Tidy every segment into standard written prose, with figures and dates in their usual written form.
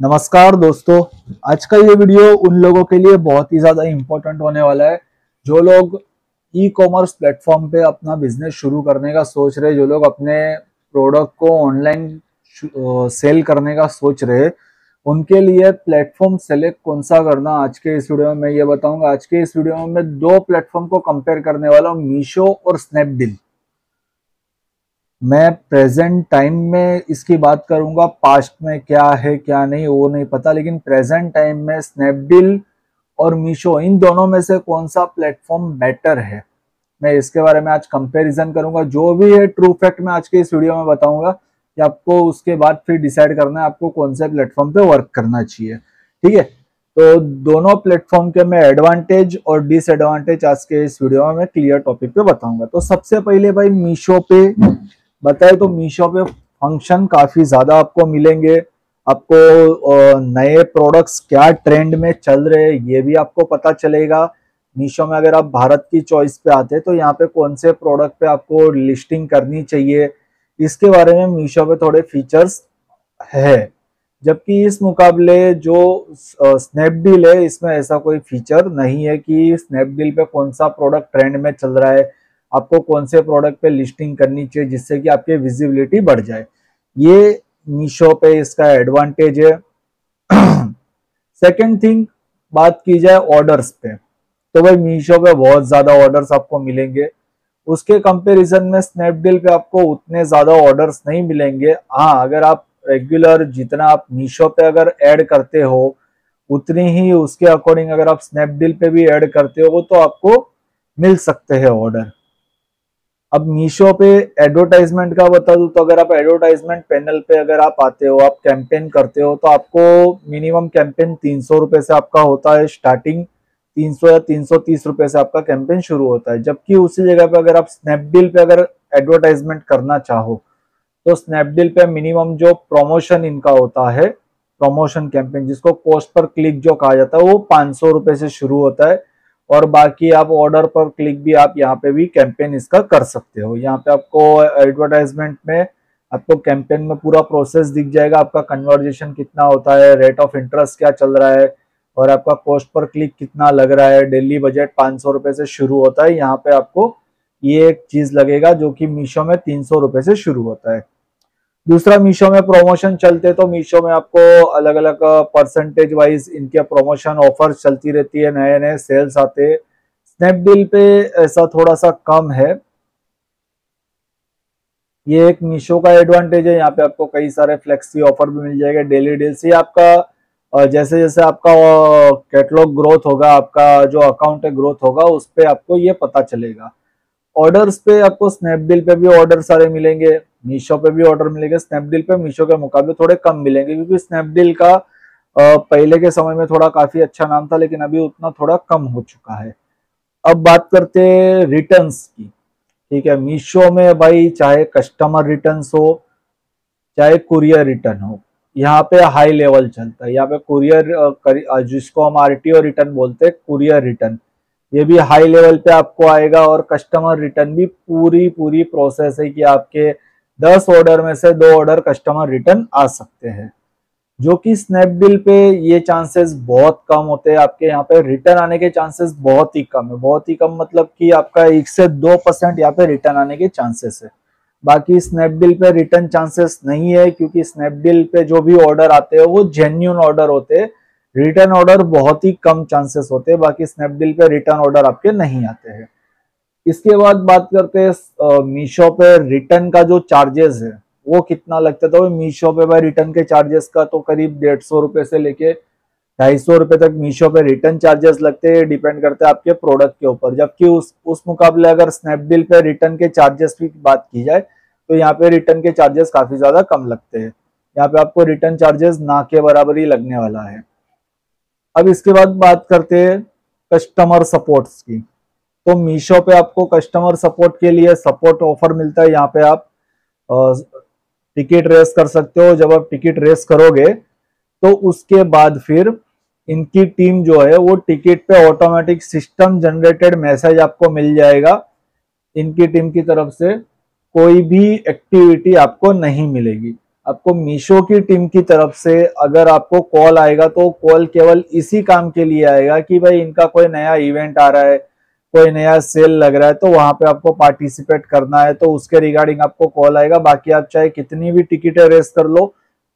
नमस्कार दोस्तों। आज का ये वीडियो उन लोगों के लिए बहुत ही ज़्यादा इम्पोर्टेंट होने वाला है जो लोग ई कॉमर्स प्लेटफॉर्म पे अपना बिजनेस शुरू करने का सोच रहे, जो लोग अपने प्रोडक्ट को ऑनलाइन सेल करने का सोच रहे, उनके लिए प्लेटफॉर्म सेलेक्ट कौन सा करना आज के इस वीडियो में मैं ये बताऊंगा। आज के इस वीडियो में मैं दो प्लेटफॉर्म को कंपेयर करने वाला हूँ, मीशो और स्नैपडील। मैं प्रेजेंट टाइम में इसकी बात करूंगा, पास्ट में क्या है क्या नहीं वो नहीं पता, लेकिन प्रेजेंट टाइम में स्नैपडील और मीशो इन दोनों में से कौन सा प्लेटफॉर्म बेटर है, मैं इसके बारे में आज कंपैरिजन करूंगा। जो भी है ट्रू फैक्ट मैं आज के इस वीडियो में बताऊंगा कि आपको उसके बाद फिर डिसाइड करना है आपको कौन से प्लेटफॉर्म पे वर्क करना चाहिए। ठीक है, तो दोनों प्लेटफॉर्म के मैं एडवांटेज और डिसएडवांटेज आज के इस वीडियो में मैं क्लियर टॉपिक पे बताऊंगा। तो सबसे पहले भाई मीशो पे बताए तो मीशो पे फंक्शन काफी ज्यादा आपको मिलेंगे। आपको नए प्रोडक्ट्स क्या ट्रेंड में चल रहे हैं ये भी आपको पता चलेगा। मीशो में अगर आप भारत की चॉइस पे आते हैं तो यहाँ पे कौन से प्रोडक्ट पे आपको लिस्टिंग करनी चाहिए, इसके बारे में मीशो पे थोड़े फीचर्स है। जबकि इस मुकाबले जो स्नैपडील है इसमें ऐसा कोई फीचर नहीं है कि स्नैपडील पे कौन सा प्रोडक्ट ट्रेंड में चल रहा है, आपको कौन से प्रोडक्ट पे लिस्टिंग करनी चाहिए जिससे कि आपकी विजिबिलिटी बढ़ जाए। ये मीशो पे इसका एडवांटेज है। सेकंड थिंग, बात की जाए ऑर्डर्स पे, तो भाई मीशो पे बहुत ज्यादा ऑर्डर्स आपको मिलेंगे। उसके कंपैरिजन में स्नैपडील पे आपको उतने ज्यादा ऑर्डर्स नहीं मिलेंगे। हाँ, अगर आप रेगुलर जितना आप मीशो पे अगर ऐड करते हो उतनी ही उसके अकॉर्डिंग अगर आप स्नैपडील पे भी ऐड करते हो तो आपको मिल सकते हैं ऑर्डर। अब मीशो पे एडवर्टाइजमेंट का बता दूं तो अगर आप एडवर्टाइजमेंट पैनल पे अगर आप आते हो, आप कैंपेन करते हो तो आपको मिनिमम कैंपेन 300 रुपए से आपका होता है स्टार्टिंग। 300 या 330 रुपए से आपका कैंपेन शुरू होता है। जबकि उसी जगह पे अगर आप स्नैपडील पे अगर एडवर्टाइजमेंट करना चाहो तो स्नैपडील पे मिनिमम जो प्रमोशन इनका होता है, प्रमोशन कैंपेन जिसको कॉस्ट पर क्लिक जो कहा जाता है, वो 500 रुपए से शुरू होता है। और बाकी आप ऑर्डर पर क्लिक भी आप यहाँ पे भी कैंपेन इसका कर सकते हो। यहाँ पे आपको एडवर्टाइजमेंट में आपको कैंपेन में पूरा प्रोसेस दिख जाएगा, आपका कन्वर्जेशन कितना होता है, रेट ऑफ इंटरेस्ट क्या चल रहा है और आपका कॉस्ट पर क्लिक कितना लग रहा है। डेली बजट 500 रुपए से शुरू होता है। यहाँ पे आपको ये एक चीज लगेगा जो कि मीशो में 300 रुपए से शुरू होता है। दूसरा, मीशो में प्रमोशन चलते तो मीशो में आपको अलग अलग परसेंटेज वाइज इनके प्रमोशन ऑफर्स चलती रहती है, नए नए सेल्स आते। स्नैपडील पे ऐसा थोड़ा सा कम है। ये एक मीशो का एडवांटेज है। यहाँ पे आपको कई सारे फ्लेक्सी ऑफर भी मिल जाएंगे, डेली डील से आपका जैसे जैसे आपका कैटलॉग ग्रोथ होगा, आपका जो अकाउंट है ग्रोथ होगा, उस पे आपको ये पता चलेगा। ऑर्डर्स पे आपको स्नैपडील पे भी ऑर्डर सारे मिलेंगे, मीशो पे भी ऑर्डर मिलेंगे। स्नैपडील पे मीशो के मुकाबले थोड़े कम मिलेंगे क्योंकि स्नैपडील का पहले के समय में थोड़ा काफी अच्छा नाम था, लेकिन अभी उतना थोड़ा कम हो चुका है। अब बात करते हैं रिटर्न्स की। ठीक है, मीशो में भाई चाहे कस्टमर रिटर्न्स हो चाहे कुरियर रिटर्न हो, यहाँ पे हाई लेवल चलता है। यहाँ पे कुरियर जिसको हम आरटीओ रिटर्न बोलते हैं, कुरियर रिटर्न, ये भी हाई लेवल पे आपको आएगा। और कस्टमर रिटर्न भी पूरी पूरी प्रोसेस है कि आपके 10 ऑर्डर में से 2 ऑर्डर कस्टमर रिटर्न आ सकते हैं, जो कि स्नैपडील पे ये चांसेस बहुत कम होते हैं। आपके यहाँ पे रिटर्न आने के चांसेस बहुत ही कम है, बहुत ही कम मतलब कि आपका 1 से 2% यहाँ पे रिटर्न आने के चांसेस है। बाकी स्नैपडील पे रिटर्न चांसेस नहीं है क्योंकि स्नैपडील पे जो भी ऑर्डर आते हैं वो जेन्युइन ऑर्डर होते हैं, रिटर्न ऑर्डर बहुत ही कम चांसेस होते हैं। बाकी स्नैपडील पे रिटर्न ऑर्डर आपके नहीं आते हैं। इसके बाद बात करते हैं मीशो पे रिटर्न का जो चार्जेस है वो कितना लगता है। तो मीशो पे भाई रिटर्न के चार्जेस का तो करीब 150 रुपए से लेके 250 रुपए तक मीशो पे रिटर्न चार्जेस लगते हैं, डिपेंड करते हैं आपके प्रोडक्ट के ऊपर। जबकि उस मुकाबले अगर स्नैपडील पे रिटर्न के चार्जेस की बात की जाए तो यहाँ पे रिटर्न के चार्जेस काफी ज्यादा कम लगते हैं। यहाँ पे आपको रिटर्न चार्जेस ना के बराबर ही लगने वाला है। अब इसके बाद बात करते हैं कस्टमर सपोर्ट्स की। तो मीशो पे आपको कस्टमर सपोर्ट के लिए सपोर्ट ऑफर मिलता है। यहाँ पे आप टिकट रेस कर सकते हो। जब आप टिकट रेस करोगे तो उसके बाद फिर इनकी टीम जो है वो टिकट पे ऑटोमेटिक सिस्टम जनरेटेड मैसेज आपको मिल जाएगा। इनकी टीम की तरफ से कोई भी एक्टिविटी आपको नहीं मिलेगी। आपको मीशो की टीम की तरफ से अगर आपको कॉल आएगा तो कॉल केवल इसी काम के लिए आएगा कि भाई इनका कोई नया इवेंट आ रहा है, कोई नया सेल लग रहा है, तो वहां पे आपको पार्टिसिपेट करना है, तो उसके रिगार्डिंग आपको कॉल आएगा। बाकी आप चाहे कितनी भी टिकटें रेस कर लो,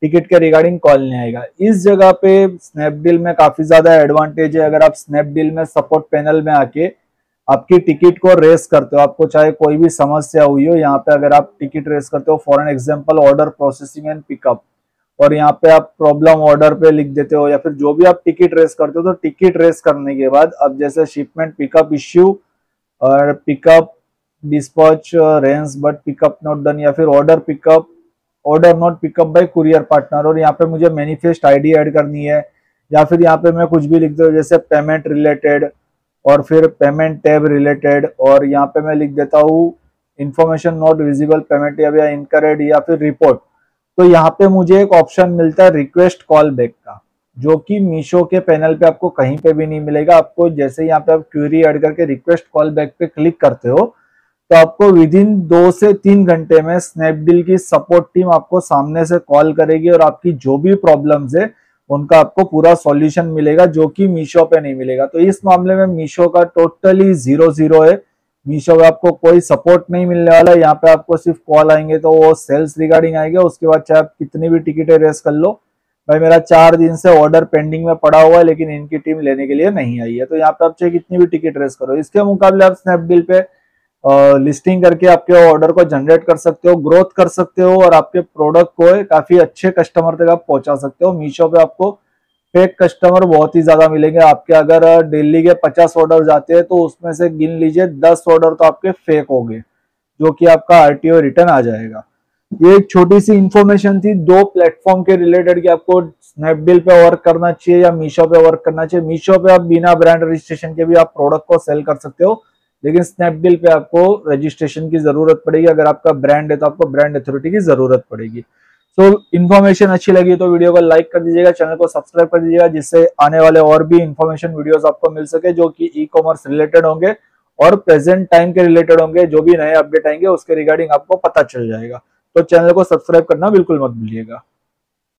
टिकट के रिगार्डिंग कॉल नहीं आएगा। इस जगह पे स्नैपडील में काफी ज्यादा एडवांटेज है। अगर आप स्नैपडील में सपोर्ट पैनल में आके आपकी टिकट को रेस करते हो, आपको चाहे कोई भी समस्या हुई हो, यहाँ पे अगर आप टिकट रेस करते हो for an example order processing and pickup, और यहाँ पे आप प्रॉब्लम ऑर्डर पे लिख देते हो या फिर जो भी आप टिकट रेस करते हो, तो टिकट रेस करने के बाद अब जैसे शिपमेंट पिकअप इश्यू और pickup dispatch range but pickup not done, या फिर order not pickup bye courier partner, और यहाँ पे मुझे मैनिफेस्ट आईडी ऐड करनी है, या फिर यहाँ पे मैं कुछ भी लिख दूँ जैसे पेमेंट रिलेटेड और फिर पेमेंट टैब रिलेटेड, और यहाँ पे मैं लिख देता हूँ इंफॉर्मेशन नॉट विजिबल पेमेंट या इनकरेक्ट या फिर रिपोर्ट। तो यहाँ पे मुझे एक ऑप्शन मिलता है रिक्वेस्ट कॉल बैक का, जो कि मीशो के पैनल पे आपको कहीं पे भी नहीं मिलेगा। आपको जैसे यहाँ पे आप क्वेरी ऐड करके रिक्वेस्ट कॉल बैक पे क्लिक करते हो, तो आपको विद इन 2 से 3 घंटे में स्नैपडील की सपोर्ट टीम आपको सामने से कॉल करेगी और आपकी जो भी प्रॉब्लम्स है उनका आपको पूरा सॉल्यूशन मिलेगा, जो कि मीशो पे नहीं मिलेगा। तो इस मामले में मीशो का टोटली 0-0 है। मीशो पे आपको कोई सपोर्ट नहीं मिलने वाला। यहाँ पे आपको सिर्फ कॉल आएंगे तो वो सेल्स रिगार्डिंग आएंगे, उसके बाद चाहे आप कितनी भी टिकटें रेस कर लो, भाई मेरा 4 दिन से ऑर्डर पेंडिंग में पड़ा हुआ है लेकिन इनकी टीम लेने के लिए नहीं आई है, तो यहाँ पे आप चाहे कितनी भी टिकट रेस करो। इसके मुकाबले आप स्नैपडील पे लिस्टिंग करके आपके ऑर्डर को जनरेट कर सकते हो, ग्रोथ कर सकते हो, और आपके प्रोडक्ट को काफी अच्छे कस्टमर तक आप पहुंचा सकते हो। मीशो पे आपको फेक कस्टमर बहुत ही ज्यादा मिलेंगे। आपके अगर डेली के 50 ऑर्डर जाते हैं तो उसमें से गिन लीजिए 10 ऑर्डर तो आपके फेक हो गए, जो कि आपका आरटीओ रिटर्न आ जाएगा। ये एक छोटी सी इंफॉर्मेशन थी 2 प्लेटफॉर्म के रिलेटेड कि आपको स्नैपडील पे वर्क करना चाहिए या मीशो पे वर्क करना चाहिए। मीशो पे आप बिना ब्रांड रजिस्ट्रेशन के भी आप प्रोडक्ट को सेल कर सकते हो, लेकिन स्नैपडील पे आपको रजिस्ट्रेशन की जरूरत पड़ेगी। अगर आपका ब्रांड है तो आपको ब्रांड अथॉरिटी की जरूरत पड़ेगी। सो इन्फॉर्मेशन अच्छी लगी तो वीडियो को लाइक कर दीजिएगा, चैनल को सब्सक्राइब कर दीजिएगा, जिससे आने वाले और भी इन्फॉर्मेशन वीडियोस आपको मिल सके जो कि ई कॉमर्स रिलेटेड होंगे और प्रेजेंट टाइम के रिलेटेड होंगे। जो भी नए अपडेट आएंगे उसके रिगार्डिंग आपको पता चल जाएगा। तो चैनल को सब्सक्राइब करना बिल्कुल मत भूलिएगा।